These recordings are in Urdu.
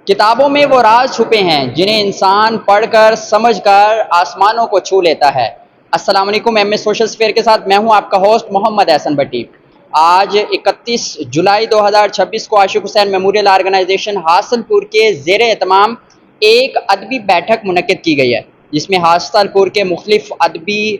کتابوں میں وہ راز چھپے ہیں جنہیں انسان پڑھ کر سمجھ کر آسمانوں کو چھو لیتا ہے۔ السلام علیکم، ایم اے سوشل سفیر کے ساتھ میں ہوں آپ کا ہوسٹ محمد احسن بٹی۔ آج 31 جولائی 2026 کو عاشق حسین میموریل آرگنائزیشن حاصل پور کے زیر اہتمام ایک ادبی بیٹھک منعقد کی گئی ہے، جس میں حاصل پور کے مختلف ادبی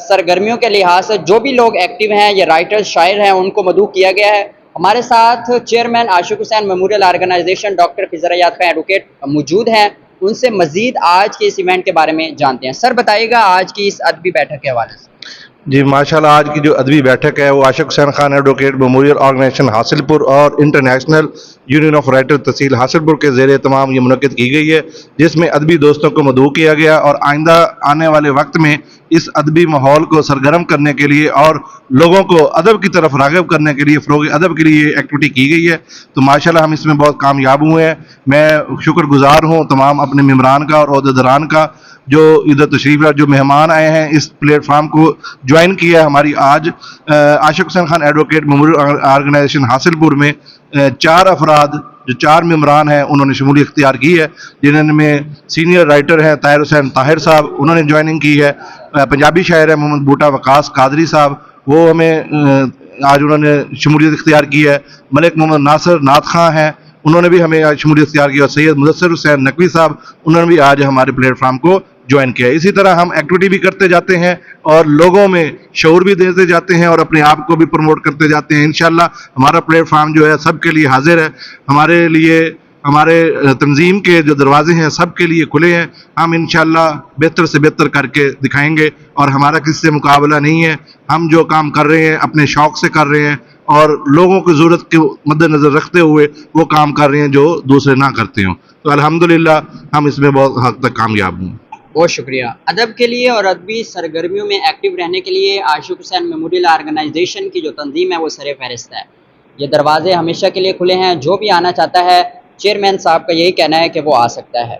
سرگرمیوں کے لحاظ سے جو بھی لوگ ایکٹیو ہیں یا رائٹر شاعر ہیں ان کو مدعو کیا گیا ہے۔ ہمارے ساتھ چیئرمین عاشق حسین میموریل آرگنائزیشن ڈاکٹر خضر ایاز خان ایڈوکیٹ موجود ہیں، ان سے مزید آج کے اس ایونٹ کے بارے میں جانتے ہیں۔ سر بتائیے گا آج کی اس ادبی بیٹھک کے حوالے سے۔ جی ماشاءاللہ، آج کی جو ادبی بیٹھک ہے وہ عاشق حسین خان ایڈوکیٹ میموریل آرگنائزیشن حاصل پور اور انٹرنیشنل یونین آف رائٹر تحصیل حاصل پور کے زیر اہتمام یہ منعقد کی گئی ہے، جس میں ادبی دوستوں کو مدعو کیا گیا اور آئندہ آنے والے وقت میں اس ادبی ماحول کو سرگرم کرنے کے لیے اور لوگوں کو ادب کی طرف راغب کرنے کے لیے، فروغ ادب کے لیے یہ ایکٹیویٹی کی گئی ہے۔ تو ماشاءاللہ ہم اس میں بہت کامیاب ہوئے ہیں۔ میں شکر گزار ہوں تمام اپنے ممبران کا اور عہدیداران کا جو ادھر تشریف ہے، جو مہمان آئے ہیں اس پلیٹ فارم کو جوائن کیا ہے۔ ہماری آج عاشق حسین خان ایڈوکیٹ میموریل آرگنائزیشن حاصل پور میں 4 افراد جو 4 ممبران ہیں انہوں نے شمولیت اختیار کی ہے، جنہوں میں سینئر رائٹر ہیں طاہر حسین طاہر صاحب، انہوں نے جوائننگ کی ہے۔ پنجابی شاعر ہیں محمد بوٹا وقاص قادری صاحب، وہ ہمیں آج انہوں نے شمولیت اختیار کی ہے۔ ملک محمد ناصر نعت خاں ہیں، انہوں نے بھی ہمیں آج شمولیت اختیار کی، اور سید مدثر حسین نقوی صاحب، انہوں نے بھی آج ہمارے پلیٹ فارم کو جوائن کیا ہے۔ اسی طرح ہم ایکٹیویٹی بھی کرتے جاتے ہیں اور لوگوں میں شعور بھی دیتے جاتے ہیں اور اپنے آپ کو بھی پروموٹ کرتے جاتے ہیں۔ انشاءاللہ ہمارا پلیٹ فارم جو ہے سب کے لیے حاضر ہے، ہمارے لیے ہمارے تنظیم کے جو دروازے ہیں سب کے لیے کھلے ہیں۔ ہم انشاءاللہ بہتر سے بہتر کر کے دکھائیں گے اور ہمارا کسی سے مقابلہ نہیں ہے۔ ہم جو کام کر رہے ہیں اپنے شوق سے کر رہے ہیں اور لوگوں کی ضرورت کے مد نظر رکھتے ہوئے وہ کام کر رہے ہیں جو دوسرے نہ کرتے ہوں۔ تو الحمدللہ ہم اس میں بہت حد تک کامیاب ہوں۔ بہت شکریہ۔ ادب کے لیے اور ادبی سرگرمیوں میں ایکٹیو رہنے کے لیے عاشق حسین میموریل آرگنائزیشن کی جو تنظیم ہے وہ سر فہرست ہے۔ یہ دروازے ہمیشہ کے لیے کھلے ہیں، جو بھی آنا چاہتا ہے چیئرمین صاحب کا یہی کہنا ہے کہ وہ آ سکتا ہے۔